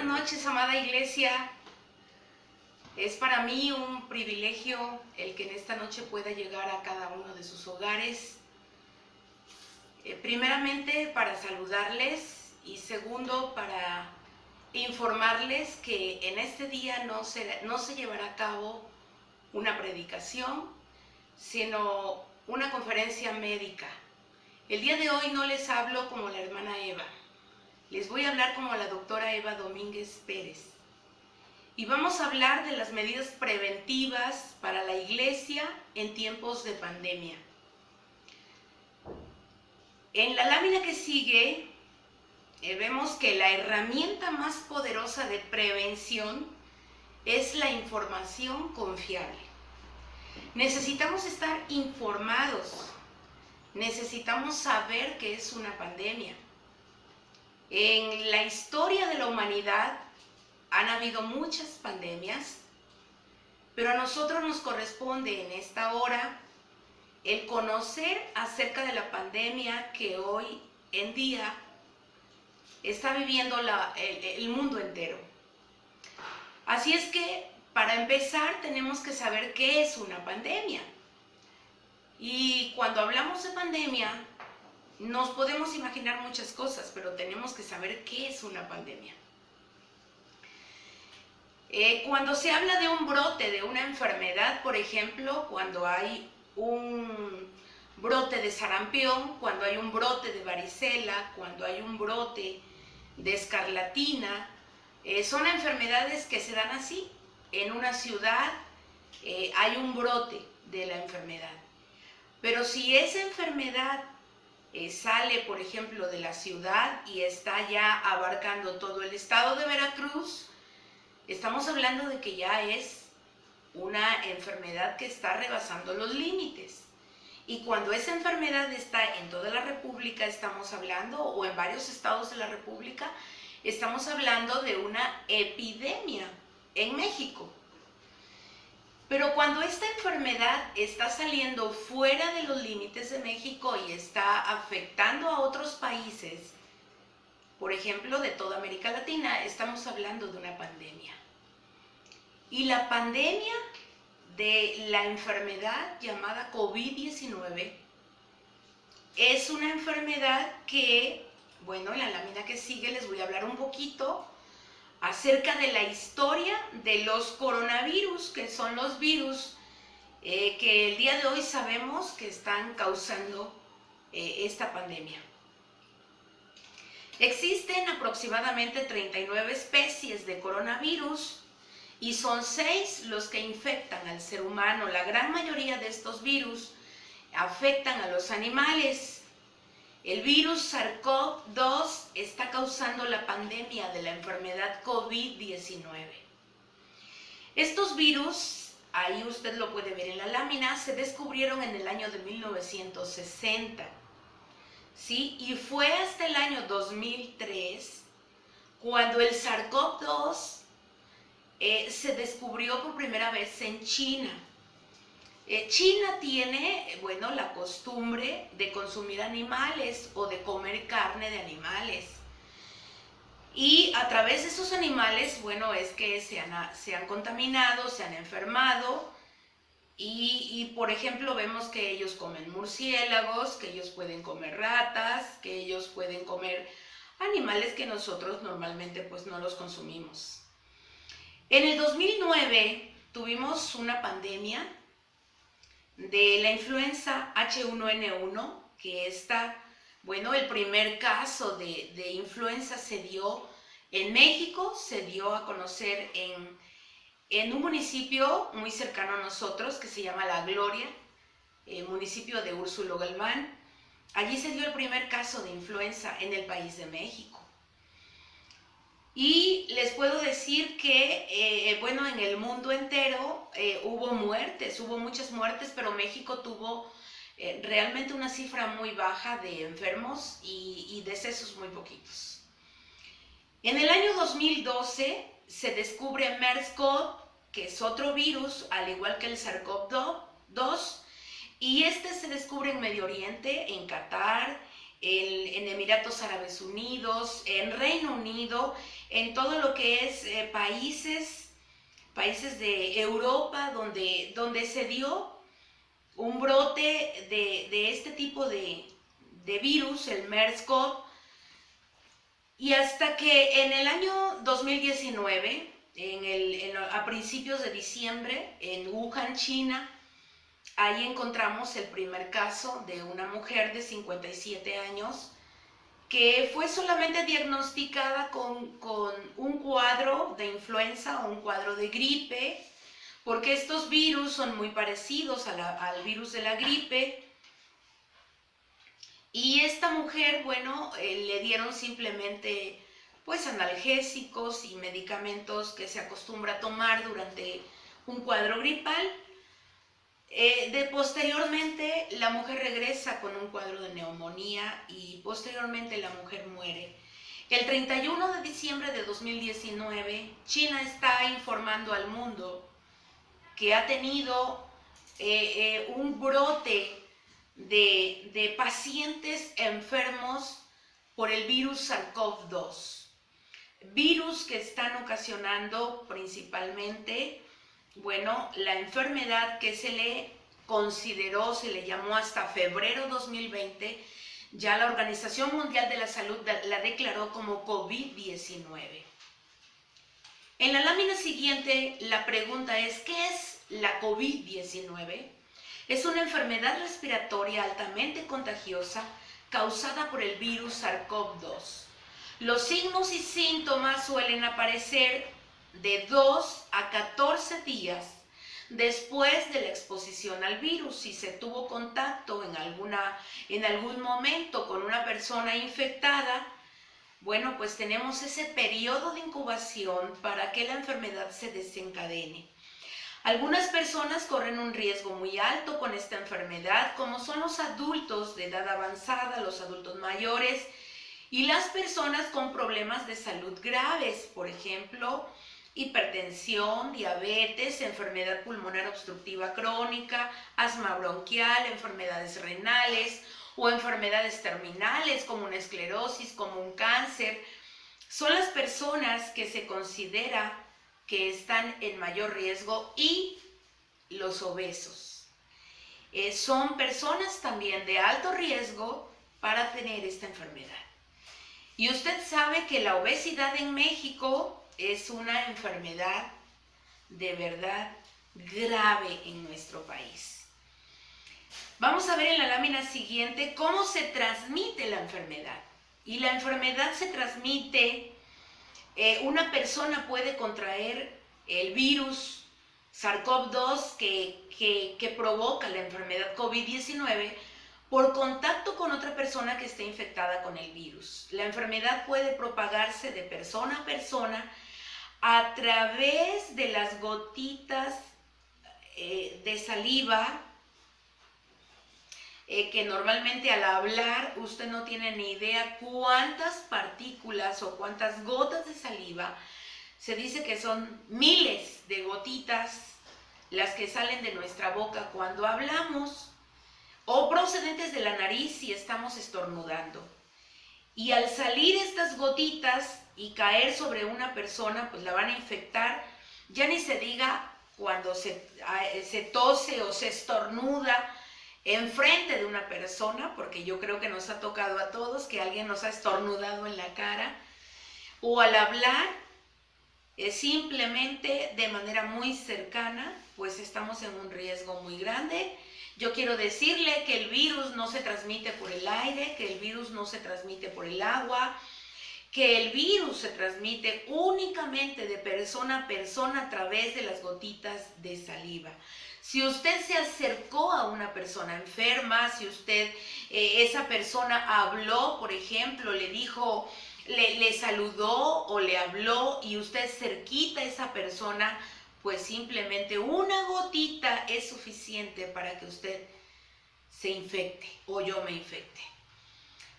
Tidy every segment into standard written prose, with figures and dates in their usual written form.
Buenas noches, amada iglesia. Es para mí un privilegio el que en esta noche pueda llegar a cada uno de sus hogares. Primeramente para saludarles y segundo para informarles que en este día no se llevará a cabo una predicación, sino una conferencia médica. El día de hoy no les hablo como la hermana Eva, les voy a hablar como la doctora Eva Domínguez Pérez. Y vamos a hablar de las medidas preventivas para la iglesia en tiempos de pandemia. En la lámina que sigue, vemos que la herramienta más poderosa de prevención es la información confiable. Necesitamos estar informados, necesitamos saber qué es una pandemia. En la historia de la humanidad han habido muchas pandemias, pero a nosotros nos corresponde en esta hora el conocer acerca de la pandemia que hoy en día está viviendo el mundo entero. Así es que, para empezar, tenemos que saber qué es una pandemia. Y cuando hablamos de pandemia, nos podemos imaginar muchas cosas, pero tenemos que saber qué es una pandemia. Cuando se habla de un brote de una enfermedad, por ejemplo, cuando hay un brote de sarampión, cuando hay un brote de varicela, cuando hay un brote de escarlatina, son enfermedades que se dan así. En una ciudad hay un brote de la enfermedad. Pero si esa enfermedad sale, por ejemplo, de la ciudad y está ya abarcando todo el estado de Veracruz, estamos hablando de que ya es una enfermedad que está rebasando los límites. Y cuando esa enfermedad está en toda la República, estamos hablando, o en varios estados de la República, estamos hablando de una epidemia en México. Pero cuando esta enfermedad está saliendo fuera de los límites de México y está afectando a otros países, por ejemplo, de toda América Latina, estamos hablando de una pandemia. Y la pandemia de la enfermedad llamada COVID-19 es una enfermedad que, bueno, en la lámina que sigue les voy a hablar un poquito acerca de la historia de los coronavirus, que son los virus que el día de hoy sabemos que están causando esta pandemia. Existen aproximadamente 39 especies de coronavirus y son 6 los que infectan al ser humano. La gran mayoría de estos virus afectan a los animales. El virus SARS-CoV-2 está causando la pandemia de la enfermedad COVID-19. Estos virus, ahí usted lo puede ver en la lámina, se descubrieron en el año de 1960. ¿Sí? Y fue hasta el año 2003 cuando el SARS-CoV-2 se descubrió por primera vez en China. China tiene, bueno, la costumbre de consumir animales o de comer carne de animales. Y a través de esos animales, bueno, es que se han contaminado, se han enfermado. Y, por ejemplo, vemos que ellos comen murciélagos, que ellos pueden comer ratas, que ellos pueden comer animales que nosotros normalmente pues no los consumimos. En el 2009 tuvimos una pandemia de la influenza H1N1, que bueno, el primer caso de influenza se dio en México, se dio a conocer en un municipio muy cercano a nosotros que se llama La Gloria, municipio de Úrsulo Galván. Allí se dio el primer caso de influenza en el país de México. Y les puedo decir que, bueno, en el mundo entero hubo muchas muertes, pero México tuvo realmente una cifra muy baja de enfermos y decesos muy poquitos. En el año 2012 se descubre MERS-CoV, que es otro virus, al igual que el SARS-CoV-2, y este se descubre en Medio Oriente, en Qatar, en Emiratos Árabes Unidos, en Reino Unido, en todo lo que es países de Europa donde se dio un brote de este tipo de virus, el MERS-CoV, y hasta que en el año 2019, a principios de diciembre, en Wuhan, China, ahí encontramos el primer caso de una mujer de 57 años que fue solamente diagnosticada con un cuadro de influenza o un cuadro de gripe, porque estos virus son muy parecidos al virus de la gripe. Y esta mujer, bueno, le dieron simplemente pues analgésicos y medicamentos que se acostumbra a tomar durante un cuadro gripal. Posteriormente la mujer regresa con un cuadro de neumonía y posteriormente la mujer muere. El 31 de diciembre de 2019, China está informando al mundo que ha tenido un brote de pacientes enfermos por el virus SARS-CoV-2. Virus que están ocasionando principalmente, bueno, la enfermedad que se le consideró, se le llamó hasta febrero 2020, ya la Organización Mundial de la Salud la declaró como COVID-19. En la lámina siguiente, la pregunta es, ¿qué es la COVID-19? Es una enfermedad respiratoria altamente contagiosa causada por el virus SARS-CoV-2. Los signos y síntomas suelen aparecer de 2 a 14 días después de la exposición al virus. Si se tuvo contacto en algún momento con una persona infectada, bueno, pues tenemos ese periodo de incubación para que la enfermedad se desencadene. Algunas personas corren un riesgo muy alto con esta enfermedad, como son los adultos de edad avanzada, los adultos mayores y las personas con problemas de salud graves, por ejemplo, hipertensión, diabetes, enfermedad pulmonar obstructiva crónica, asma bronquial, enfermedades renales o enfermedades terminales como una esclerosis, como un cáncer. Son las personas que se considera que están en mayor riesgo, y los obesos. Son personas también de alto riesgo para tener esta enfermedad. Y usted sabe que la obesidad en México es una enfermedad de verdad grave en nuestro país. Vamos a ver en la lámina siguiente cómo se transmite la enfermedad. Y la enfermedad se transmite, una persona puede contraer el virus SARS-CoV-2 que provoca la enfermedad COVID-19 por contacto con otra persona que esté infectada con el virus. La enfermedad puede propagarse de persona a persona a través de las gotitas de saliva, que normalmente al hablar usted no tiene ni idea cuántas partículas o cuántas gotas de saliva. Se dice que son miles de gotitas las que salen de nuestra boca cuando hablamos, o procedentes de la nariz si estamos estornudando. Y al salir estas gotitas y caer sobre una persona, pues la van a infectar. Ya ni se diga cuando se tose o se estornuda enfrente de una persona, porque yo creo que nos ha tocado a todos que alguien nos ha estornudado en la cara, o al hablar, simplemente de manera muy cercana, pues estamos en un riesgo muy grande. Yo quiero decirle que el virus no se transmite por el aire, que el virus no se transmite por el agua, que el virus se transmite únicamente de persona a persona a través de las gotitas de saliva. Si usted se acercó a una persona enferma, si usted, esa persona habló, por ejemplo, le dijo, le saludó o le habló y usted cerquita a esa persona, pues simplemente una gotita es suficiente para que usted se infecte o yo me infecte.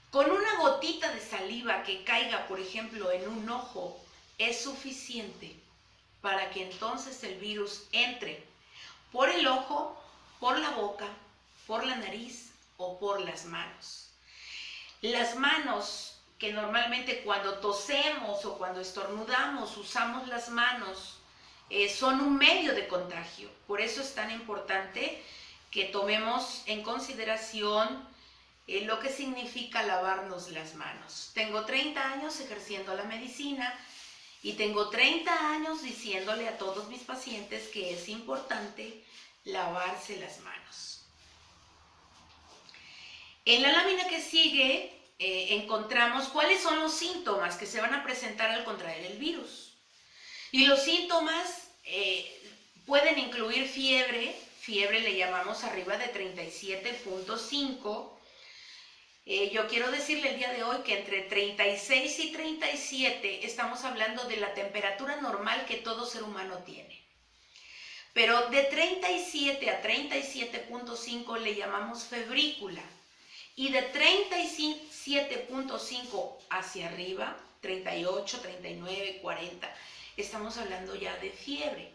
Con una gotita de saliva que caiga, por ejemplo, en un ojo, es suficiente para que entonces el virus entre por el ojo, por la boca, por la nariz o por las manos. Las manos, que normalmente cuando tosemos o cuando estornudamos usamos las manos, son un medio de contagio. Por eso es tan importante que tomemos en consideración lo que significa lavarnos las manos. Tengo 30 años ejerciendo la medicina y tengo 30 años diciéndole a todos mis pacientes que es importante lavarse las manos. En la lámina que sigue encontramos cuáles son los síntomas que se van a presentar al contraer el virus. Y los síntomas pueden incluir fiebre le llamamos arriba de 37.5. Yo quiero decirle el día de hoy que entre 36 y 37 estamos hablando de la temperatura normal que todo ser humano tiene. Pero de 37 a 37.5 le llamamos febrícula. Y de 37.5 hacia arriba, 38, 39, 40, estamos hablando ya de fiebre.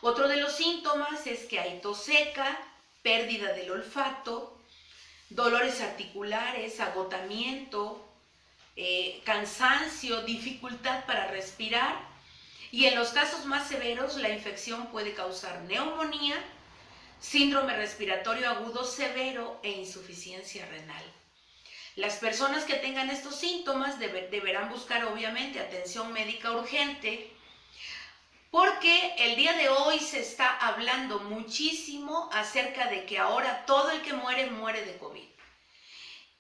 Otro de los síntomas es que hay tos seca, pérdida del olfato, dolores articulares, agotamiento, cansancio, dificultad para respirar. Y en los casos más severos, la infección puede causar neumonía, síndrome respiratorio agudo severo e insuficiencia renal. Las personas que tengan estos síntomas deberán buscar obviamente atención médica urgente, porque el día de hoy se está hablando muchísimo acerca de que ahora todo el que muere, muere de COVID.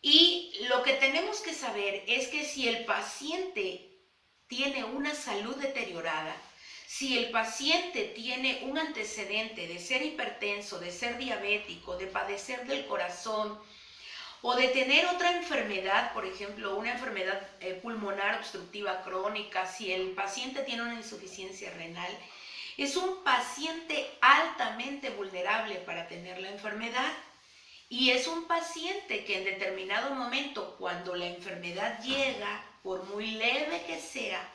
Y lo que tenemos que saber es que si el paciente tiene una salud deteriorada, si el paciente tiene un antecedente de ser hipertenso, de ser diabético, de padecer del corazón o de tener otra enfermedad, por ejemplo, una enfermedad pulmonar obstructiva crónica, si el paciente tiene una insuficiencia renal, es un paciente altamente vulnerable para tener la enfermedad y es un paciente que en determinado momento, cuando la enfermedad llega, por muy leve que sea,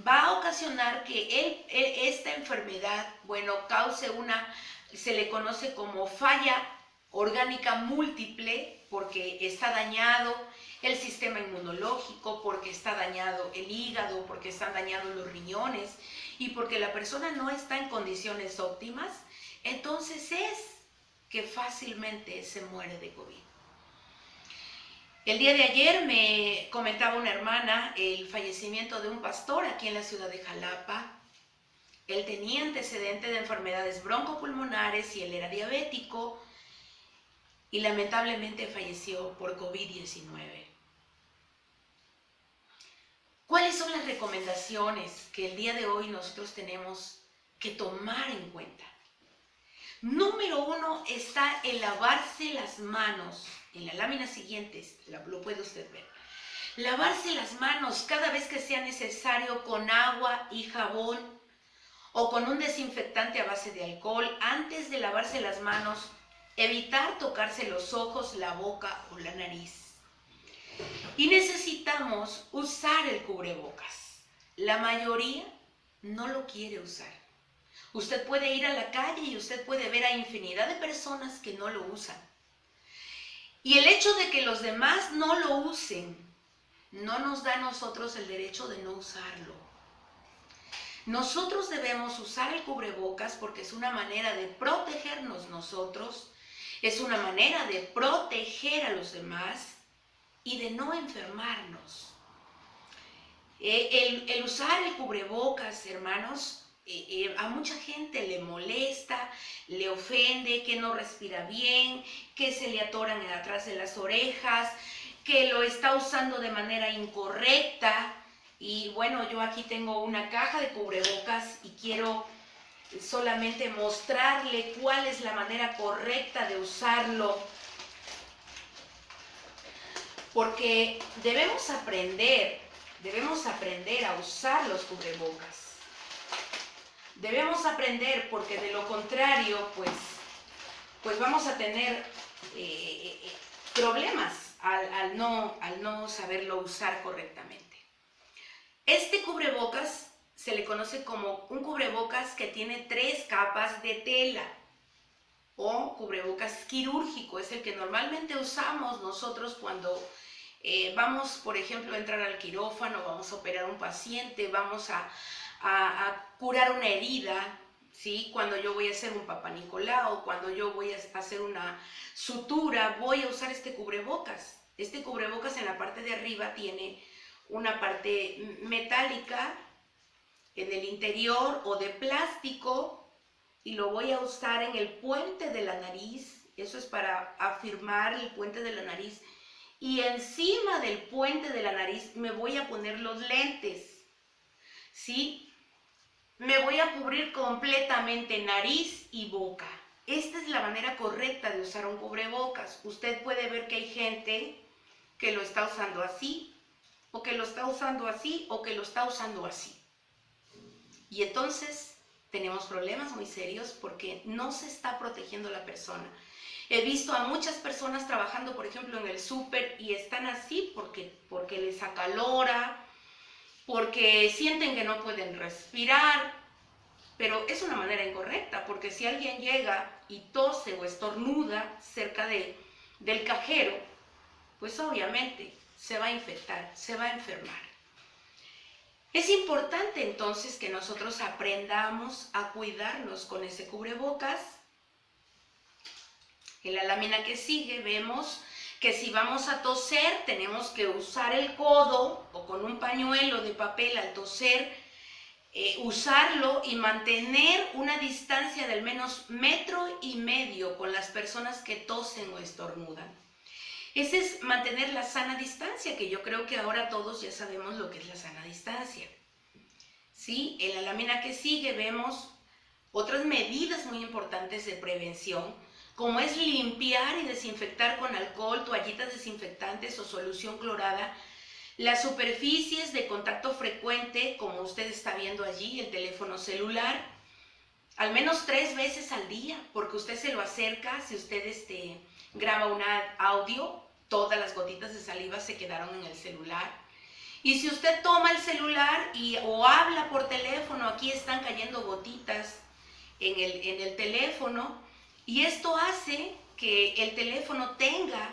va a ocasionar que esta enfermedad, cause se le conoce como falla orgánica múltiple, porque está dañado el sistema inmunológico, porque está dañado el hígado, porque están dañados los riñones y porque la persona no está en condiciones óptimas, entonces es que fácilmente se muere de COVID. El día de ayer me comentaba una hermana el fallecimiento de un pastor aquí en la ciudad de Jalapa. Él tenía antecedente de enfermedades broncopulmonares y él era diabético y lamentablemente falleció por COVID-19. ¿Cuáles son las recomendaciones que el día de hoy nosotros tenemos que tomar en cuenta? Número 1 está el lavarse las manos. En la lámina siguiente lo puede usted ver. Lavarse las manos cada vez que sea necesario con agua y jabón o con un desinfectante a base de alcohol. Antes de lavarse las manos, evitar tocarse los ojos, la boca o la nariz. Y necesitamos usar el cubrebocas. La mayoría no lo quiere usar. Usted puede ir a la calle y usted puede ver a infinidad de personas que no lo usan. Y el hecho de que los demás no lo usen, no nos da a nosotros el derecho de no usarlo. Nosotros debemos usar el cubrebocas porque es una manera de protegernos nosotros, es una manera de proteger a los demás y de no enfermarnos. El usar el cubrebocas, hermanos, a mucha gente le molesta, le ofende, que no respira bien, que se le atoran atrás de las orejas, que lo está usando de manera incorrecta. Y bueno, yo aquí tengo una caja de cubrebocas y quiero solamente mostrarle cuál es la manera correcta de usarlo. Porque debemos aprender a usar los cubrebocas. Debemos aprender porque de lo contrario, pues vamos a tener problemas al no saberlo usar correctamente. Este cubrebocas se le conoce como un cubrebocas que tiene 3 capas de tela o cubrebocas quirúrgico. Es el que normalmente usamos nosotros cuando vamos, por ejemplo, a entrar al quirófano, vamos a operar a un paciente, vamos a curar una herida, ¿sí? Cuando yo voy a hacer un Papá Nicolau, cuando yo voy a hacer una sutura, voy a usar este cubrebocas. Este cubrebocas en la parte de arriba tiene una parte metálica en el interior o de plástico y lo voy a usar en el puente de la nariz. Eso es para afirmar el puente de la nariz. Y encima del puente de la nariz me voy a poner los lentes, ¿sí? Me voy a cubrir completamente nariz y boca. Esta es la manera correcta de usar un cubrebocas. Usted puede ver que hay gente que lo está usando así, o que lo está usando así, o que lo está usando así. Y entonces tenemos problemas muy serios porque no se está protegiendo la persona. He visto a muchas personas trabajando, por ejemplo, en el súper y están así porque les acalora, porque sienten que no pueden respirar, pero es una manera incorrecta, porque si alguien llega y tose o estornuda cerca del cajero, pues obviamente se va a infectar, se va a enfermar. Es importante entonces que nosotros aprendamos a cuidarnos con ese cubrebocas. En la lámina que sigue vemos que si vamos a toser tenemos que usar el codo o con un pañuelo de papel al toser, usarlo y mantener una distancia de al menos 1,5 metros con las personas que tosen o estornudan. Ese es mantener la sana distancia, que yo creo que ahora todos ya sabemos lo que es la sana distancia. ¿Sí? En la lámina que sigue vemos otras medidas muy importantes de prevención, como es limpiar y desinfectar con alcohol, toallitas desinfectantes o solución clorada las superficies de contacto frecuente, como usted está viendo allí, el teléfono celular, al menos 3 veces al día, porque usted se lo acerca, si usted graba un audio, todas las gotitas de saliva se quedaron en el celular. Y si usted toma el celular o habla por teléfono, aquí están cayendo gotitas en el teléfono, y esto hace que el teléfono tenga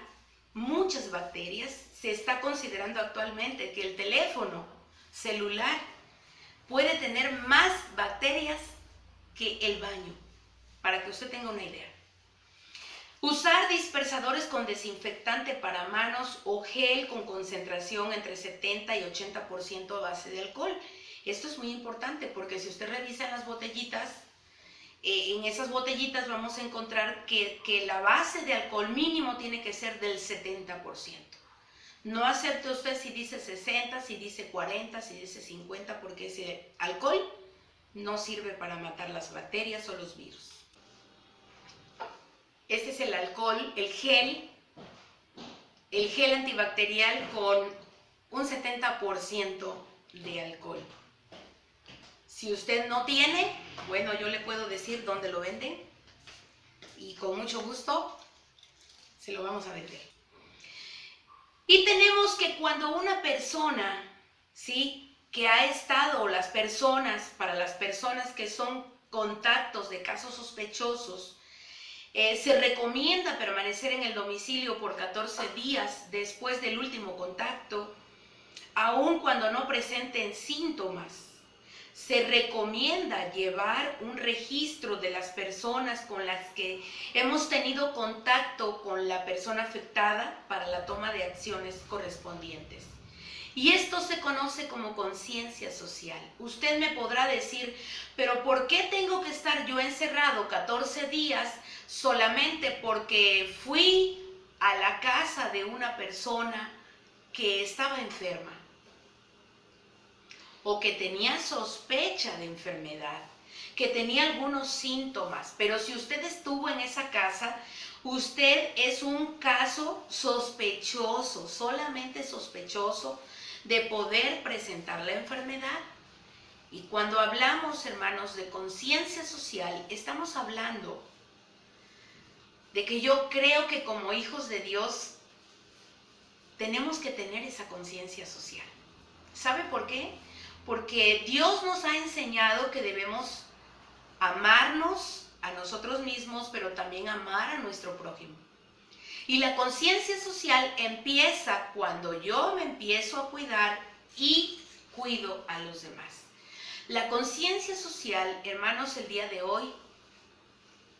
muchas bacterias. Se está considerando actualmente que el teléfono celular puede tener más bacterias que el baño, para que usted tenga una idea. Usar dispersadores con desinfectante para manos o gel con concentración entre 70 y 80% a base de alcohol. Esto es muy importante porque si usted revisa las botellitas, en esas botellitas vamos a encontrar que la base de alcohol mínimo tiene que ser del 70%. No acepte usted si dice 60, si dice 40, si dice 50, porque ese alcohol no sirve para matar las bacterias o los virus. Este es el alcohol, el gel antibacterial con un 70% de alcohol. Si usted no tiene, bueno, yo le puedo decir dónde lo venden y con mucho gusto se lo vamos a vender. Y tenemos que cuando una persona, ¿sí?, que ha estado, para las personas que son contactos de casos sospechosos, se recomienda permanecer en el domicilio por 14 días después del último contacto, aun cuando no presenten síntomas. Se recomienda llevar un registro de las personas con las que hemos tenido contacto con la persona afectada para la toma de acciones correspondientes. Y esto se conoce como conciencia social. Usted me podrá decir, pero ¿por qué tengo que estar yo encerrado 14 días solamente porque fui a la casa de una persona que estaba enferma o que tenía sospecha de enfermedad, que tenía algunos síntomas? Pero si usted estuvo en esa casa, usted es un caso sospechoso, solamente sospechoso de poder presentar la enfermedad. Y cuando hablamos, hermanos, de conciencia social, estamos hablando de que yo creo que como hijos de Dios tenemos que tener esa conciencia social. ¿Sabe por qué? Porque Dios nos ha enseñado que debemos amarnos a nosotros mismos, pero también amar a nuestro prójimo. Y la conciencia social empieza cuando yo me empiezo a cuidar y cuido a los demás. La conciencia social, hermanos, el día de hoy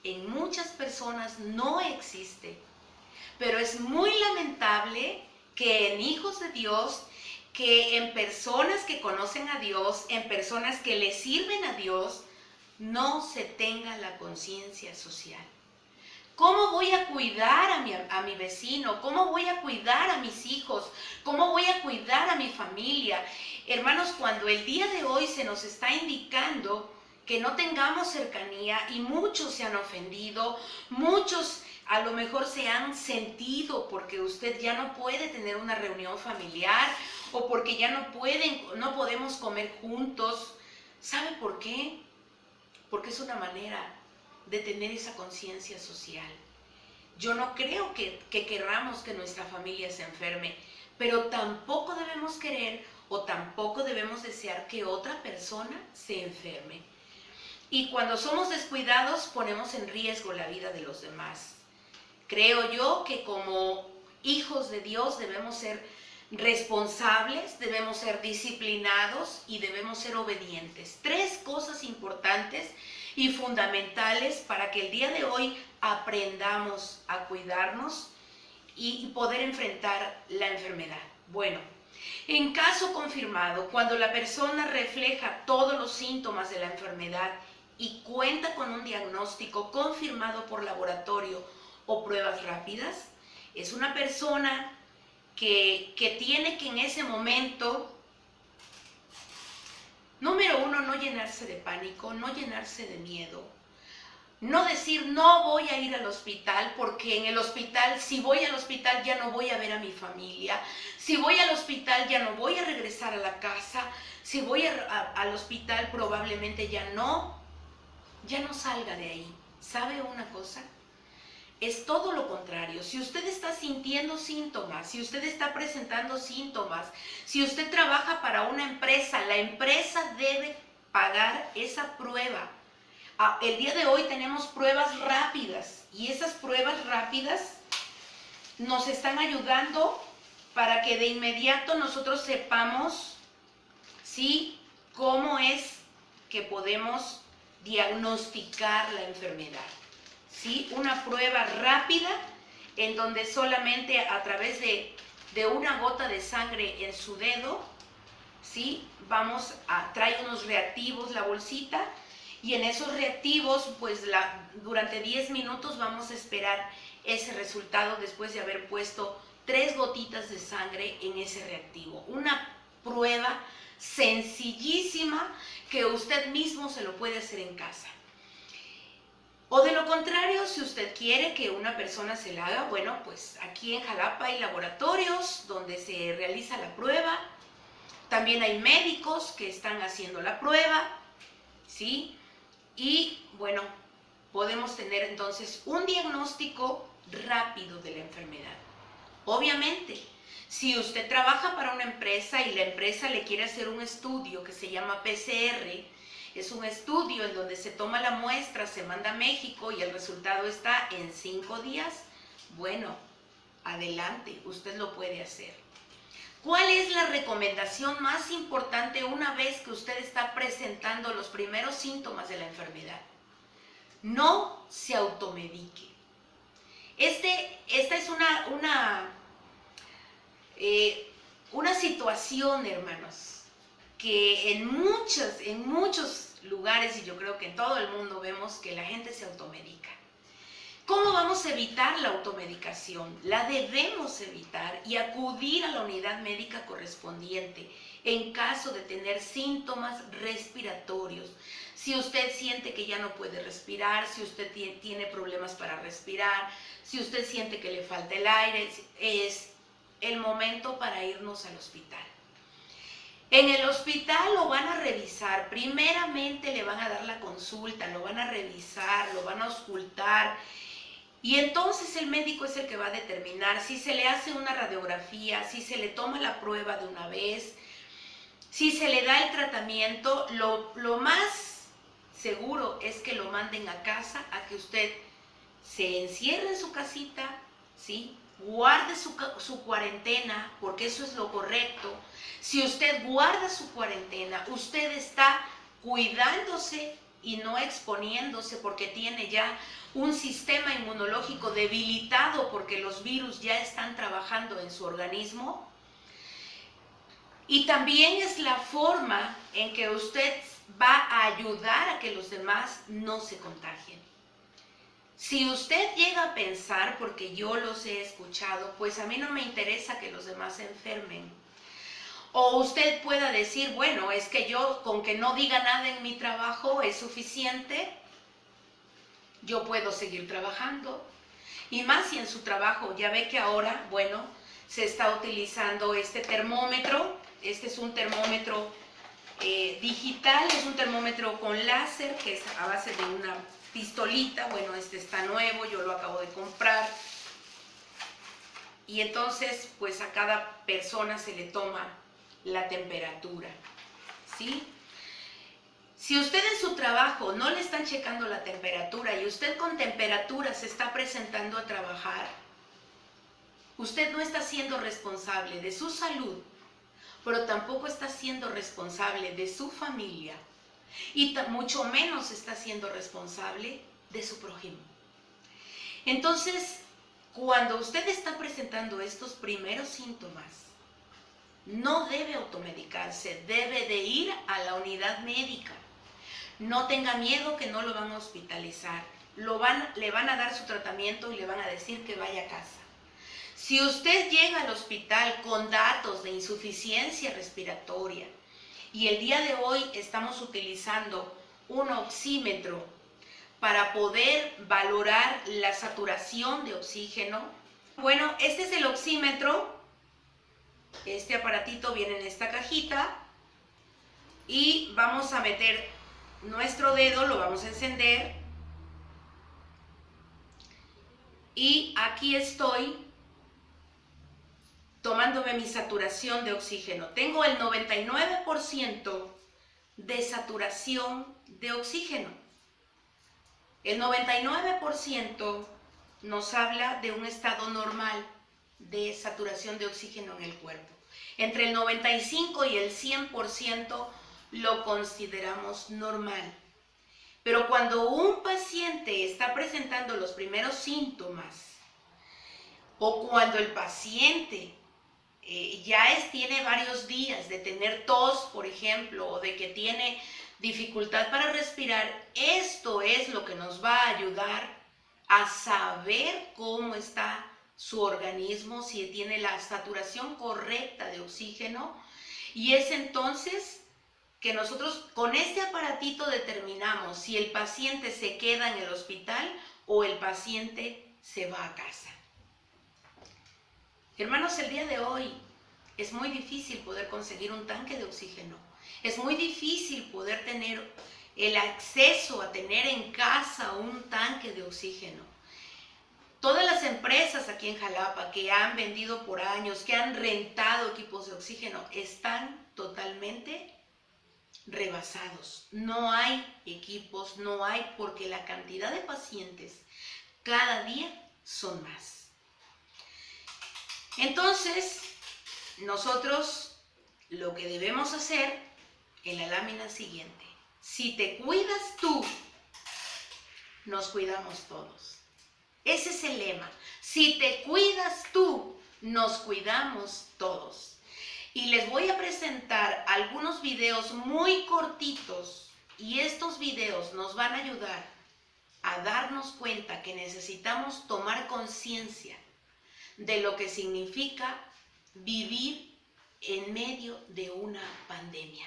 en muchas personas no existe, pero es muy lamentable que en hijos de Dios, que en personas que conocen a Dios, en personas que le sirven a Dios, no se tenga la conciencia social. ¿Cómo voy a cuidar a mi vecino? ¿Cómo voy a cuidar a mis hijos? ¿Cómo voy a cuidar a mi familia? Hermanos, cuando el día de hoy se nos está indicando que no tengamos cercanía y muchos se han ofendido, muchos a lo mejor se han sentido porque usted ya no puede tener una reunión familiar o porque ya no podemos comer juntos. ¿Sabe por qué? Porque es una manera de tener esa conciencia social. Yo no creo que querramos que nuestra familia se enferme, pero tampoco debemos querer o tampoco debemos desear que otra persona se enferme. Y cuando somos descuidados ponemos en riesgo la vida de los demás. Creo yo que como hijos de Dios debemos ser responsables, debemos ser disciplinados y debemos ser obedientes. 3 cosas importantes y fundamentales para que el día de hoy aprendamos a cuidarnos y poder enfrentar la enfermedad. Bueno, en caso confirmado, cuando la persona refleja todos los síntomas de la enfermedad y cuenta con un diagnóstico confirmado por laboratorio o pruebas rápidas, es una persona que tiene que en ese momento, número 1, no llenarse de pánico, no llenarse de miedo, no decir no voy a ir al hospital porque en el hospital, si voy al hospital ya no voy a ver a mi familia, si voy al hospital ya no voy a regresar a la casa, si voy al hospital probablemente ya no salga de ahí. ¿Sabe una cosa? Es todo lo contrario. Si usted está sintiendo síntomas, si usted está presentando síntomas, si usted trabaja para una empresa, la empresa debe pagar esa prueba. El día de hoy tenemos pruebas rápidas y esas pruebas rápidas nos están ayudando para que de inmediato nosotros sepamos, ¿sí?, cómo es que podemos diagnosticar la enfermedad. ¿Sí? Una prueba rápida en donde solamente a través de una gota de sangre en su dedo, ¿sí?, trae unos reactivos la bolsita y en esos reactivos pues durante 10 minutos vamos a esperar ese resultado después de haber puesto 3 gotitas de sangre en ese reactivo. Una prueba sencillísima que usted mismo se lo puede hacer en casa. O de lo contrario, si usted quiere que una persona se la haga, bueno, pues aquí en Jalapa hay laboratorios donde se realiza la prueba. También hay médicos que están haciendo la prueba, ¿sí? Y bueno, podemos tener entonces un diagnóstico rápido de la enfermedad. Obviamente, si usted trabaja para una empresa y la empresa le quiere hacer un estudio que se llama PCR, es un estudio en donde se toma la muestra, se manda a México y el resultado está en 5 días. Bueno, adelante, usted lo puede hacer. ¿Cuál es la recomendación más importante una vez que usted está presentando los primeros síntomas de la enfermedad? No se automedique. Esta es una situación, hermanos, que en muchos lugares, y yo creo que en todo el mundo, vemos que la gente se automedica. ¿Cómo vamos a evitar la automedicación? La debemos evitar y acudir a la unidad médica correspondiente en caso de tener síntomas respiratorios. Si usted siente que ya no puede respirar, si usted tiene problemas para respirar, si usted siente que le falta el aire, es el momento para irnos al hospital. En el hospital lo van a revisar, primeramente le van a dar la consulta, lo van a revisar, lo van a auscultar y entonces el médico es el que va a determinar si se le hace una radiografía, si se le toma la prueba de una vez, si se le da el tratamiento. Lo más seguro es que lo manden a casa, a que usted se encierre en su casita ¿sí? Guarde su cuarentena, porque eso es lo correcto. Si usted guarda su cuarentena, usted está cuidándose y no exponiéndose, porque tiene ya un sistema inmunológico debilitado, porque los virus ya están trabajando en su organismo. Y también es la forma en que usted va a ayudar a que los demás no se contagien. Si usted llega a pensar, porque yo los he escuchado, pues a mí no me interesa que los demás se enfermen. O usted pueda decir, bueno, es que yo con que no diga nada en mi trabajo es suficiente, yo puedo seguir trabajando. Y más si en su trabajo, ya ve que ahora, bueno, se está utilizando este termómetro. Este es un termómetro digital, es un termómetro con láser, que es a base de una pistolita. Bueno, este está nuevo, yo lo acabo de comprar. Y entonces, pues a cada persona se le toma la temperatura, ¿sí? Si usted en su trabajo no le están checando la temperatura y usted con temperatura se está presentando a trabajar, usted no está siendo responsable de su salud, pero tampoco está siendo responsable de su familia y mucho menos está siendo responsable de su prójimo. Entonces, cuando usted está presentando estos primeros síntomas, no debe automedicarse, debe de ir a la unidad médica. No tenga miedo que no lo van a hospitalizar, le van a dar su tratamiento y le van a decir que vaya a casa. Si usted llega al hospital con datos de insuficiencia respiratoria y el día de hoy estamos utilizando un oxímetro para poder valorar la saturación de oxígeno, bueno, este es el oxímetro. Este aparatito viene en esta cajita y vamos a meter nuestro dedo, lo vamos a encender y aquí estoy tomándome mi saturación de oxígeno. Tengo el 99% de saturación de oxígeno. El 99% nos habla de un estado normal de saturación de oxígeno en el cuerpo. Entre el 95 y el 100% lo consideramos normal. Pero cuando un paciente está presentando los primeros síntomas o cuando el paciente tiene varios días de tener tos, por ejemplo, o de que tiene dificultad para respirar, esto es lo que nos va a ayudar a saber cómo está su organismo, si tiene la saturación correcta de oxígeno, y es entonces que nosotros con este aparatito determinamos si el paciente se queda en el hospital o el paciente se va a casa. Hermanos, el día de hoy es muy difícil poder conseguir un tanque de oxígeno. Es muy difícil poder tener el acceso a tener en casa un tanque de oxígeno. Todas las empresas aquí en Jalapa que han vendido por años, que han rentado equipos de oxígeno, están totalmente rebasados. No hay equipos, no hay, porque la cantidad de pacientes cada día son más. Entonces, nosotros lo que debemos hacer en la lámina siguiente: si te cuidas tú, nos cuidamos todos. Ese es el lema. Si te cuidas tú, nos cuidamos todos. Y les voy a presentar algunos videos muy cortitos y estos videos nos van a ayudar a darnos cuenta que necesitamos tomar conciencia de lo que significa vivir en medio de una pandemia.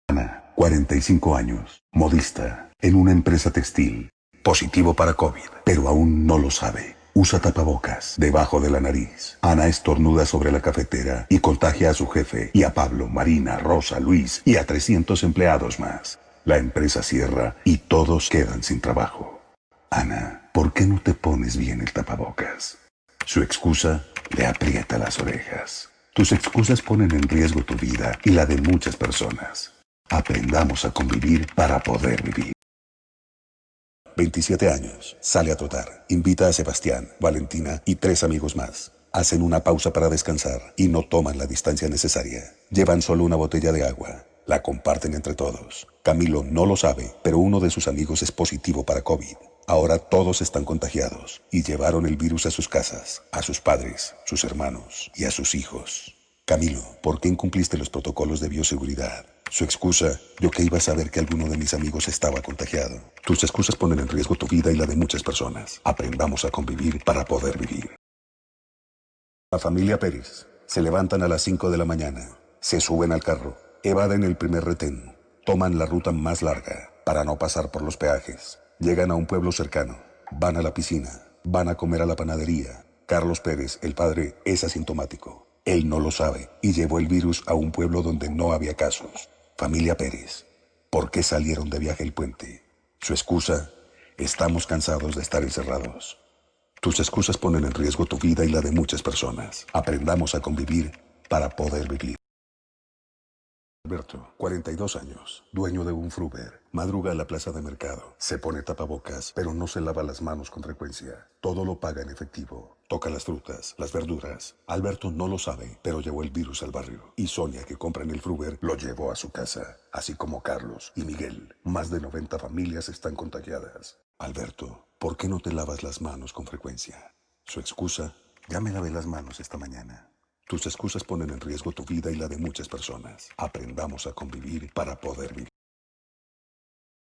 Ana, 45 años, modista, en una empresa textil. Positivo para COVID, pero aún no lo sabe. Usa tapabocas debajo de la nariz. Ana estornuda sobre la cafetera y contagia a su jefe y a Pablo, Marina, Rosa, Luis y a 300 empleados más. La empresa cierra y todos quedan sin trabajo. Ana, ¿por qué no te pones bien el tapabocas? Su excusa le aprieta las orejas. Tus excusas ponen en riesgo tu vida y la de muchas personas. Aprendamos a convivir para poder vivir. 27 años, sale a trotar. Invita a Sebastián, Valentina y 3 amigos más. Hacen una pausa para descansar y no toman la distancia necesaria. Llevan solo una botella de agua. La comparten entre todos. Camilo no lo sabe, pero uno de sus amigos es positivo para COVID. Ahora todos están contagiados y llevaron el virus a sus casas, a sus padres, sus hermanos y a sus hijos. Camilo, ¿por qué incumpliste los protocolos de bioseguridad? Su excusa, yo que iba a saber que alguno de mis amigos estaba contagiado. Tus excusas ponen en riesgo tu vida y la de muchas personas. Aprendamos a convivir para poder vivir. La familia Pérez se levantan a las 5 de la mañana, se suben al carro, evaden el primer retén, toman la ruta más larga para no pasar por los peajes. Llegan a un pueblo cercano, van a la piscina, van a comer a la panadería. Carlos Pérez, el padre, es asintomático. Él no lo sabe y llevó el virus a un pueblo donde no había casos. Familia Pérez, ¿por qué salieron de viaje el puente? Su excusa, estamos cansados de estar encerrados. Tus excusas ponen en riesgo tu vida y la de muchas personas. Aprendamos a convivir para poder vivir. Alberto, 42 años, dueño de un Fruver, madruga a la plaza de mercado, se pone tapabocas, pero no se lava las manos con frecuencia. Todo lo paga en efectivo. Toca las frutas, las verduras. Alberto no lo sabe, pero llevó el virus al barrio. Y Sonia, que compra en el Fruver, lo llevó a su casa. Así como Carlos y Miguel. Más de 90 familias están contagiadas. Alberto, ¿por qué no te lavas las manos con frecuencia? Su excusa, ya me lavé las manos esta mañana. Tus excusas ponen en riesgo tu vida y la de muchas personas. Aprendamos a convivir para poder vivir.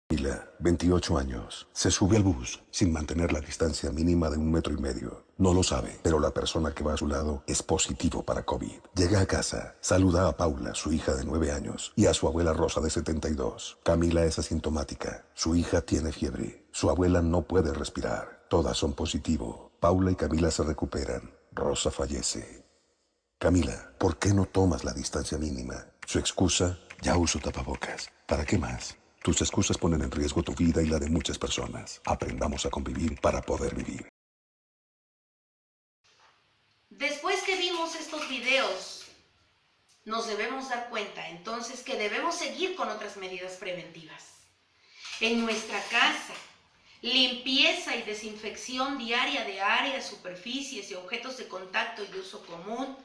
Camila, 28 años, se sube al bus sin mantener la distancia mínima de 1,5 metros. No lo sabe, pero la persona que va a su lado es positivo para COVID. Llega a casa, saluda a Paula, su hija de 9 años, y a su abuela Rosa de 72. Camila es asintomática. Su hija tiene fiebre. Su abuela no puede respirar. Todas son positivo. Paula y Camila se recuperan. Rosa fallece. Camila, ¿por qué no tomas la distancia mínima? Su excusa, ya uso tapabocas. ¿Para qué más? Tus excusas ponen en riesgo tu vida y la de muchas personas. Aprendamos a convivir para poder vivir. Después que vimos estos videos, nos debemos dar cuenta entonces que debemos seguir con otras medidas preventivas. En nuestra casa, limpieza y desinfección diaria de áreas, superficies y objetos de contacto y de uso común,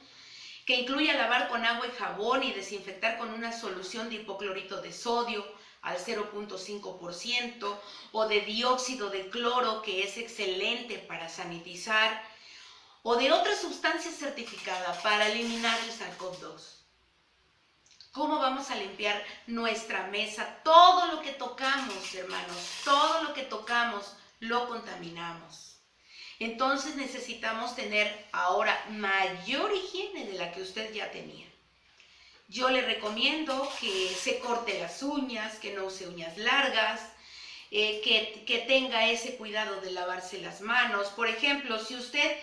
que incluya lavar con agua y jabón y desinfectar con una solución de hipoclorito de sodio al 0.5% o de dióxido de cloro, que es excelente para sanitizar, o de otra sustancia certificada para eliminar el SARS-CoV-2. ¿Cómo vamos a limpiar nuestra mesa? Todo lo que tocamos, hermanos, todo lo que tocamos lo contaminamos. Entonces necesitamos tener ahora mayor higiene de la que usted ya tenía. Yo le recomiendo que se corte las uñas, que no use uñas largas, que tenga ese cuidado de lavarse las manos. Por ejemplo, si usted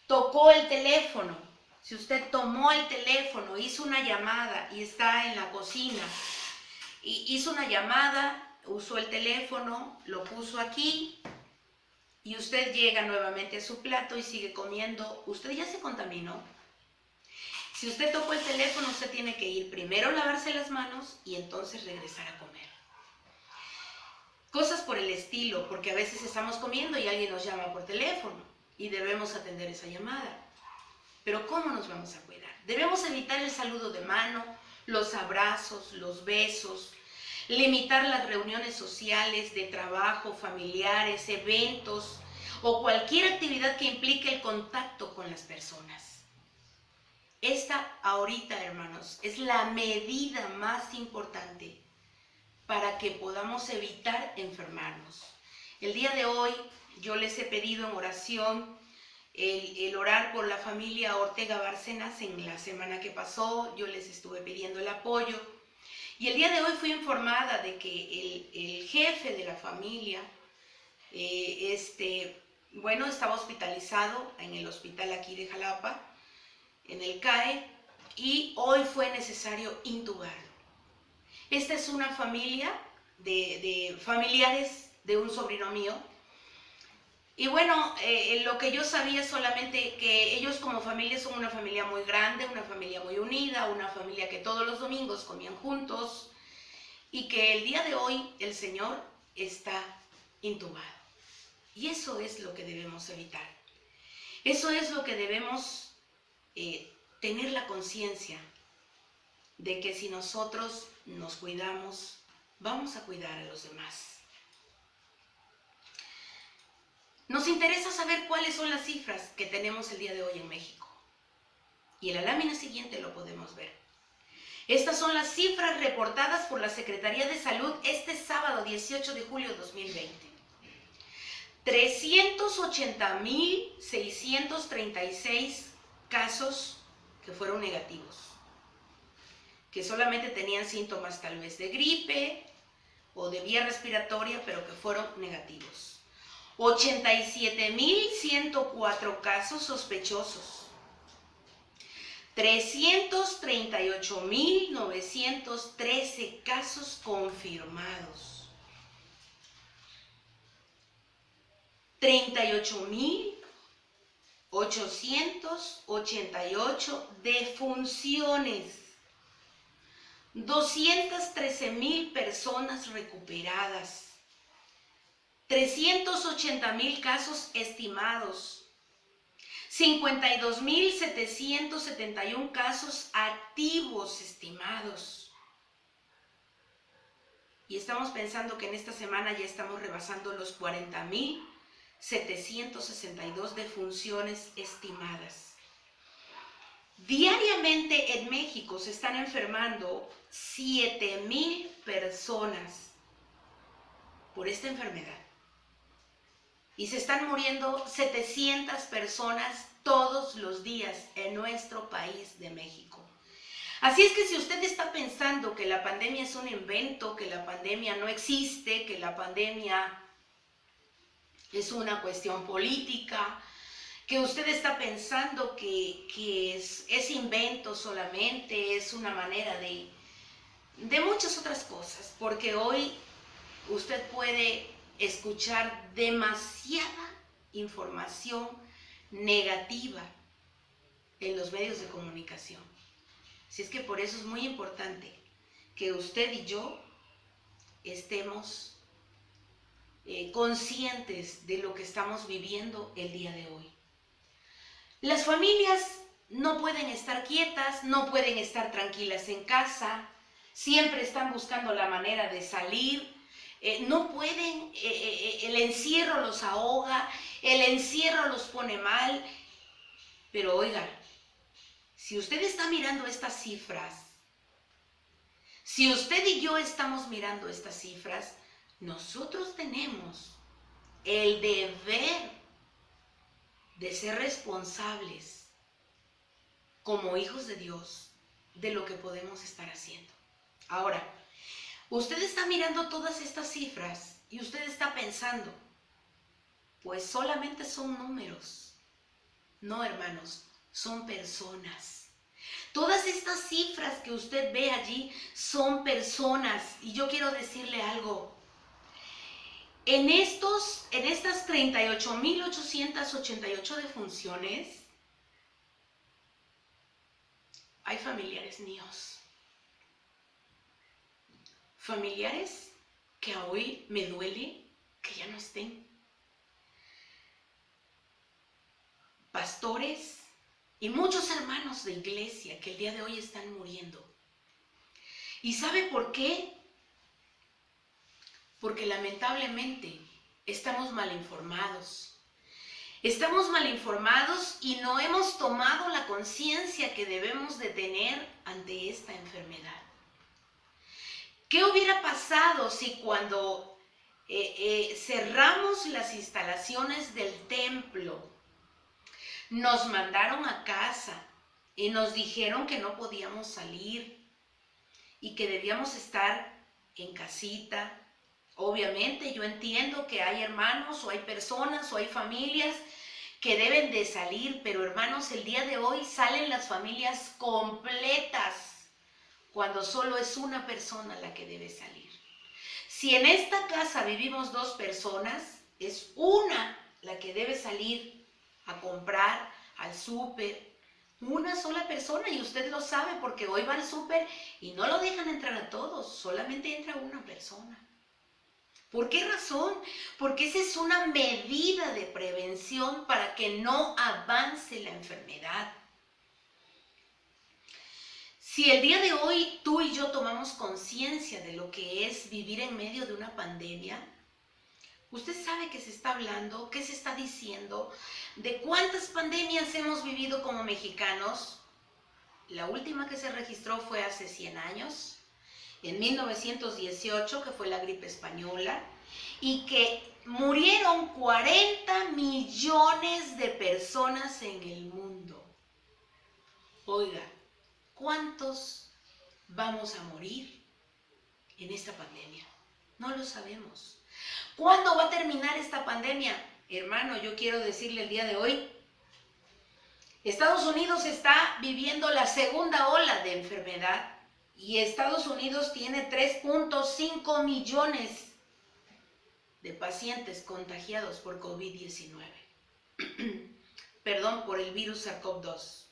tocó el teléfono, si usted tomó el teléfono, hizo una llamada y está en la cocina, y hizo una llamada, usó el teléfono, lo puso aquí, y usted llega nuevamente a su plato y sigue comiendo, usted ya se contaminó. Si usted tocó el teléfono, usted tiene que ir primero a lavarse las manos y entonces regresar a comer. Cosas por el estilo, porque a veces estamos comiendo y alguien nos llama por teléfono y debemos atender esa llamada. Pero ¿cómo nos vamos a cuidar? Debemos evitar el saludo de mano, los abrazos, los besos, limitar las reuniones sociales de trabajo, familiares, eventos o cualquier actividad que implique el contacto con las personas. Esta ahorita, hermanos, es la medida más importante para que podamos evitar enfermarnos. El día de hoy yo les he pedido en oración el orar por la familia Ortega Bárcenas. En la semana que pasó yo les estuve pidiendo el apoyo. Y el día de hoy fui informada de que el jefe de la familia, estaba hospitalizado en el hospital aquí de Jalapa, en el CAE, y hoy fue necesario intubarlo. Esta es una familia de familiares de un sobrino mío. Y bueno, lo que yo sabía es solamente que ellos como familia son una familia muy grande, una familia muy unida, una familia que todos los domingos comían juntos y que el día de hoy el Señor está intubado. Y eso es lo que debemos evitar. Eso es lo que debemos tener la conciencia de que si nosotros nos cuidamos, vamos a cuidar a los demás. Nos interesa saber cuáles son las cifras que tenemos el día de hoy en México. Y en la lámina siguiente lo podemos ver. Estas son las cifras reportadas por la Secretaría de Salud este sábado 18 de julio de 2020. 380,636 casos que fueron negativos, que solamente tenían síntomas tal vez de gripe o de vía respiratoria, pero que fueron negativos. 87,104 casos sospechosos. 338,913 casos confirmados. 38,888 defunciones. 213,000 personas recuperadas. 380,000 casos estimados. 52,771 casos activos estimados. Y estamos pensando que en esta semana ya estamos rebasando los 40,762 defunciones estimadas. Diariamente en México se están enfermando 7,000 personas por esta enfermedad. Y se están muriendo 700 personas todos los días en nuestro país de México. Así es que si usted está pensando que la pandemia es un invento, que la pandemia no existe, que la pandemia es una cuestión política, que usted está pensando que es invento solamente, es una manera de muchas otras cosas, porque hoy usted puede escuchar demasiada información negativa en los medios de comunicación. Así es que por eso es muy importante que usted y yo estemos conscientes de lo que estamos viviendo el día de hoy. Las familias no pueden estar quietas, no pueden estar tranquilas en casa, siempre están buscando la manera de salir. No pueden, el encierro los ahoga, el encierro los pone mal. Pero oiga, si usted está mirando estas cifras, si usted y yo estamos mirando estas cifras, nosotros tenemos el deber de ser responsables como hijos de Dios de lo que podemos estar haciendo. Ahora, usted está mirando todas estas cifras y usted está pensando, pues solamente son números. No, hermanos, son personas. Todas estas cifras que usted ve allí son personas. Y yo quiero decirle algo. En estas 38,888 defunciones, hay familiares míos. Familiares que hoy me duele que ya no estén. Pastores y muchos hermanos de iglesia que el día de hoy están muriendo. ¿Y sabe por qué? Porque lamentablemente estamos mal informados. Estamos mal informados y no hemos tomado la conciencia que debemos de tener ante esta enfermedad. ¿Qué hubiera pasado si cuando cerramos las instalaciones del templo, nos mandaron a casa y nos dijeron que no podíamos salir y que debíamos estar en casita? Obviamente yo entiendo que hay hermanos o hay personas o hay familias que deben de salir, pero hermanos, el día de hoy salen las familias completas cuando solo es una persona la que debe salir. Si en esta casa vivimos dos personas, es una la que debe salir a comprar al súper. Una sola persona, y usted lo sabe porque hoy va al súper y no lo dejan entrar a todos, solamente entra una persona. ¿Por qué razón? Porque esa es una medida de prevención para que no avance la enfermedad. Si el día de hoy tú y yo tomamos conciencia de lo que es vivir en medio de una pandemia, usted sabe que se está hablando, qué se está diciendo, de cuántas pandemias hemos vivido como mexicanos. La última que se registró fue hace 100 años, en 1918, que fue la gripe española, y que murieron 40 millones de personas en el mundo. Oiga, ¿cuántos vamos a morir en esta pandemia? No lo sabemos. ¿Cuándo va a terminar esta pandemia? Hermano, yo quiero decirle el día de hoy, Estados Unidos está viviendo la segunda ola de enfermedad y Estados Unidos tiene 3.5 millones de pacientes contagiados por COVID-19. Perdón, por el virus SARS-CoV-2.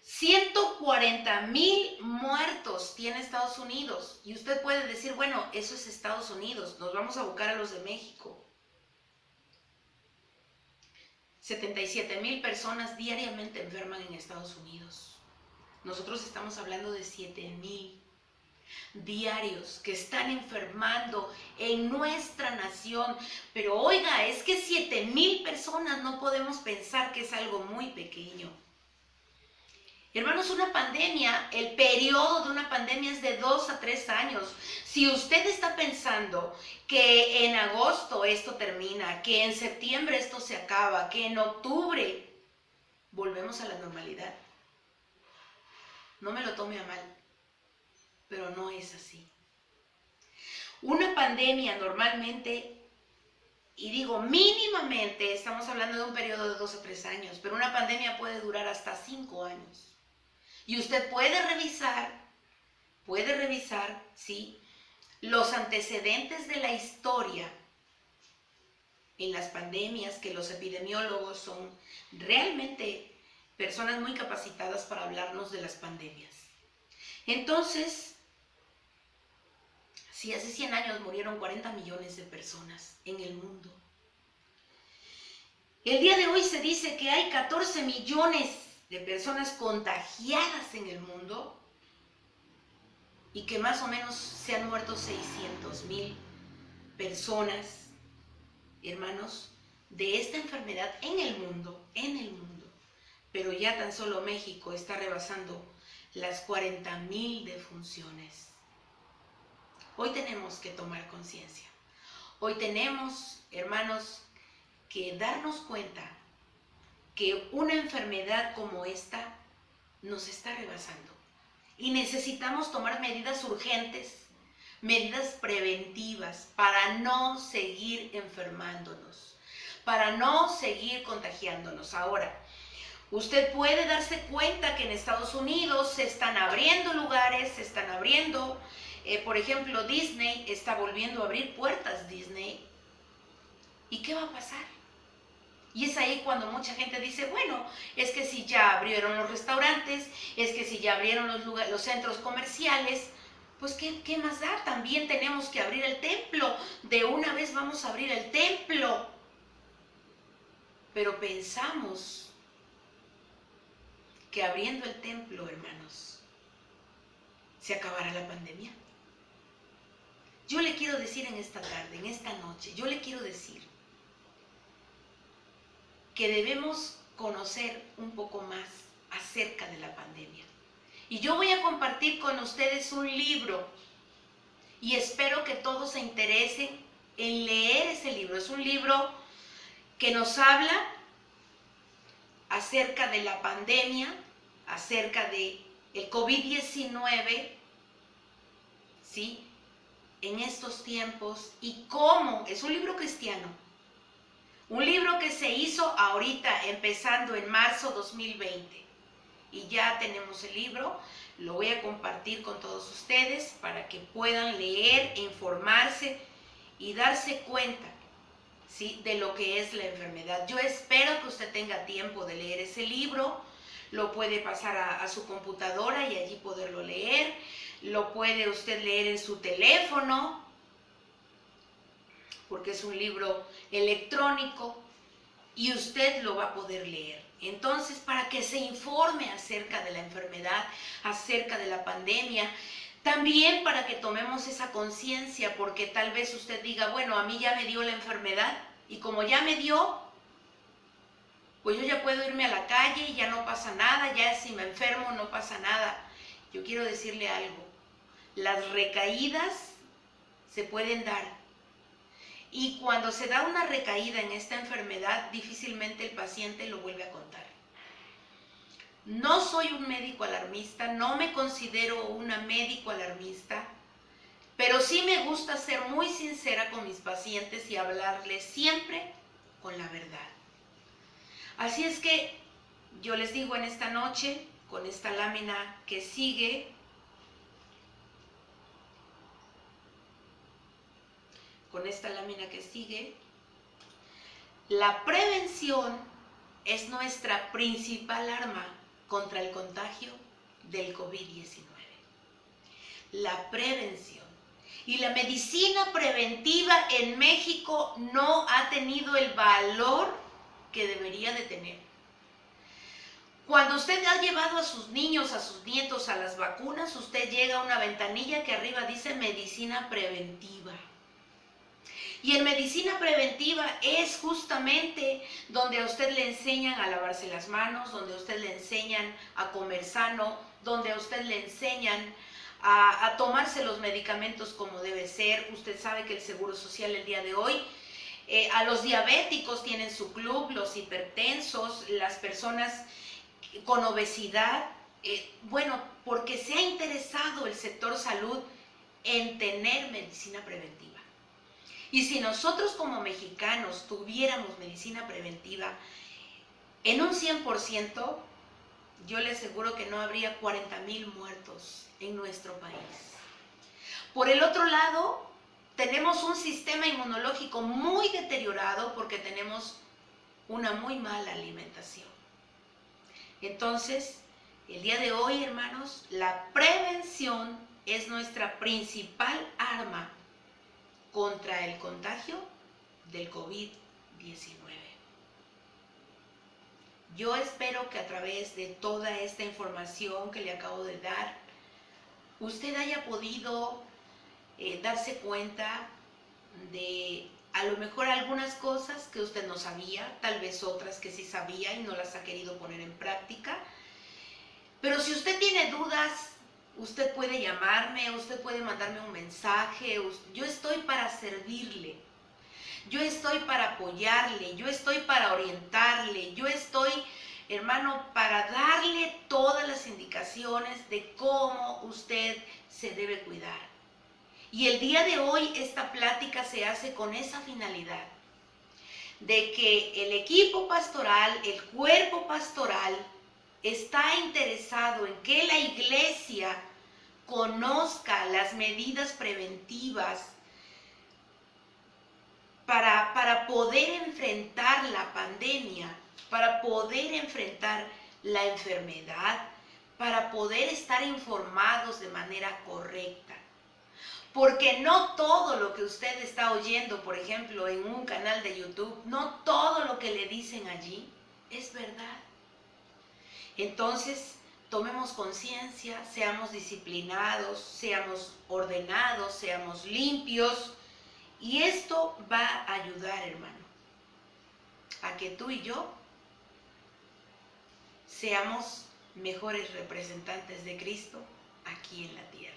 140,000 muertos tiene Estados Unidos. Y usted puede decir, bueno, eso es Estados Unidos, nos vamos a buscar a los de México. 77,000 personas diariamente enferman en Estados Unidos. Nosotros estamos hablando de 7,000 diarios que están enfermando en nuestra nación. Pero oiga, es que 7,000 personas no podemos pensar que es algo muy pequeño. Hermanos, una pandemia, el periodo de una pandemia es de 2 a 3 años. Si usted está pensando que en agosto esto termina, que en septiembre esto se acaba, que en octubre volvemos a la normalidad, no me lo tome a mal, pero no es así. Una pandemia normalmente, y digo mínimamente, estamos hablando de un periodo de 2 a 3 años, pero una pandemia puede durar hasta 5 años. Y usted puede revisar, ¿sí?, los antecedentes de la historia en las pandemias, que los epidemiólogos son realmente personas muy capacitadas para hablarnos de las pandemias. Entonces, si hace 100 años murieron 40 millones de personas en el mundo, el día de hoy se dice que hay 14 millones de personas contagiadas en el mundo y que más o menos se han muerto 600,000 personas, hermanos, de esta enfermedad en el mundo. Pero ya tan solo México está rebasando las 40,000 defunciones. Hoy tenemos que tomar conciencia. Hoy tenemos, hermanos, que darnos cuenta que una enfermedad como esta nos está rebasando y necesitamos tomar medidas urgentes, medidas preventivas para no seguir enfermándonos, para no seguir contagiándonos. Ahora, usted puede darse cuenta que en Estados Unidos se están abriendo lugares, se están abriendo, por ejemplo, Disney está volviendo a abrir puertas Disney. ¿Y qué va a pasar? Y es ahí cuando mucha gente dice, bueno, es que si ya abrieron los restaurantes, es que si ya abrieron los centros comerciales, pues ¿qué más da? También tenemos que abrir el templo. De una vez vamos a abrir el templo. Pero pensamos que abriendo el templo, hermanos, se acabará la pandemia. Yo le quiero decir en esta tarde, en esta noche, yo le quiero decir que debemos conocer un poco más acerca de la pandemia. Y yo voy a compartir con ustedes un libro y espero que todos se interesen en leer ese libro. Es un libro que nos habla acerca de la pandemia, acerca de el COVID-19, ¿sí?, en estos tiempos, y cómo, es un libro cristiano, un libro que se hizo ahorita, empezando en marzo 2020, y ya tenemos el libro. Lo voy a compartir con todos ustedes para que puedan leer, informarse y darse cuenta, ¿sí?, de lo que es la enfermedad. Yo espero que usted tenga tiempo de leer ese libro. Lo puede pasar a su computadora y allí poderlo leer. Lo puede usted leer en su teléfono. porque es un libro electrónico y usted lo va a poder leer. Entonces, para que se informe acerca de la enfermedad, acerca de la pandemia, también para que tomemos esa conciencia, porque tal vez usted diga, bueno, a mí ya me dio la enfermedad y como ya me dio, pues yo ya puedo irme a la calle y ya no pasa nada, ya si me enfermo no pasa nada. Yo quiero decirle algo, las recaídas se pueden dar. Y cuando se da una recaída en esta enfermedad, difícilmente el paciente lo vuelve a contar. No soy un médico alarmista, no me considero una médico alarmista, pero sí me gusta ser muy sincera con mis pacientes y hablarles siempre con la verdad. Así es que yo les digo en esta noche, con esta lámina que sigue, la prevención es nuestra principal arma contra el contagio del COVID-19. La prevención. Y la medicina preventiva en México no ha tenido el valor que debería de tener. Cuando usted ha llevado a sus niños, a sus nietos a las vacunas, usted llega a una ventanilla que arriba dice medicina preventiva. Y en medicina preventiva es justamente donde a usted le enseñan a lavarse las manos, donde a usted le enseñan a comer sano, donde a usted le enseñan a tomarse los medicamentos como debe ser. Usted sabe que el Seguro Social el día de hoy, a los diabéticos tienen su club, los hipertensos, las personas con obesidad, bueno, porque se ha interesado el sector salud en tener medicina preventiva. Y si nosotros como mexicanos tuviéramos medicina preventiva en un 100%, yo le aseguro que no habría 40,000 muertos en nuestro país. Por el otro lado, tenemos un sistema inmunológico muy deteriorado porque tenemos una muy mala alimentación. Entonces, el día de hoy, hermanos, la prevención es nuestra principal arma contra el contagio del COVID-19. Yo espero que a través de toda esta información que le acabo de dar, usted haya podido darse cuenta de a lo mejor algunas cosas que usted no sabía, tal vez otras que sí sabía y no las ha querido poner en práctica. Pero si usted tiene dudas, usted puede llamarme, usted puede mandarme un mensaje. Yo estoy para servirle, yo estoy para apoyarle, yo estoy para orientarle, yo estoy, hermano, para darle todas las indicaciones de cómo usted se debe cuidar. Y el día de hoy esta plática se hace con esa finalidad, de que el equipo pastoral, el cuerpo pastoral, está interesado en que la iglesia conozca las medidas preventivas para poder enfrentar la pandemia, para poder enfrentar la enfermedad, para poder estar informados de manera correcta. Porque no todo lo que usted está oyendo, por ejemplo, en un canal de YouTube, no todo lo que le dicen allí es verdad. Entonces, tomemos conciencia, seamos disciplinados, seamos ordenados, seamos limpios. Y esto va a ayudar, hermano, a que tú y yo seamos mejores representantes de Cristo aquí en la tierra.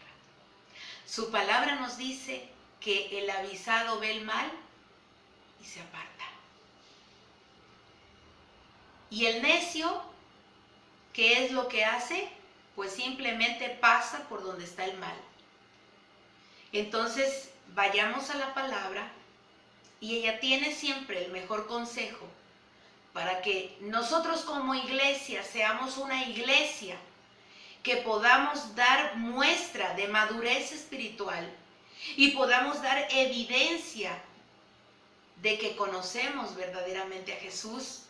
Su palabra nos dice que el avisado ve el mal y se aparta. Y el necio, ¿qué es lo que hace? Pues simplemente pasa por donde está el mal. Entonces, vayamos a la palabra y ella tiene siempre el mejor consejo para que nosotros como iglesia seamos una iglesia que podamos dar muestra de madurez espiritual y podamos dar evidencia de que conocemos verdaderamente a Jesús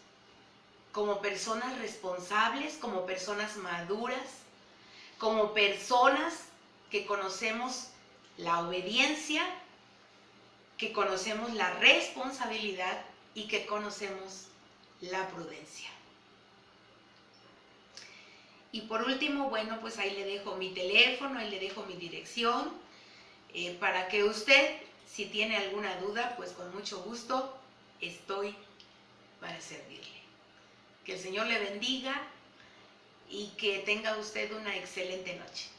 como personas responsables, como personas maduras, como personas que conocemos la obediencia que conocemos la responsabilidad y que conocemos la prudencia. Y por último, bueno, pues ahí le dejo mi teléfono, ahí le dejo mi dirección, para que usted, si tiene alguna duda, pues con mucho gusto estoy para servirle. Que el Señor le bendiga y que tenga usted una excelente noche.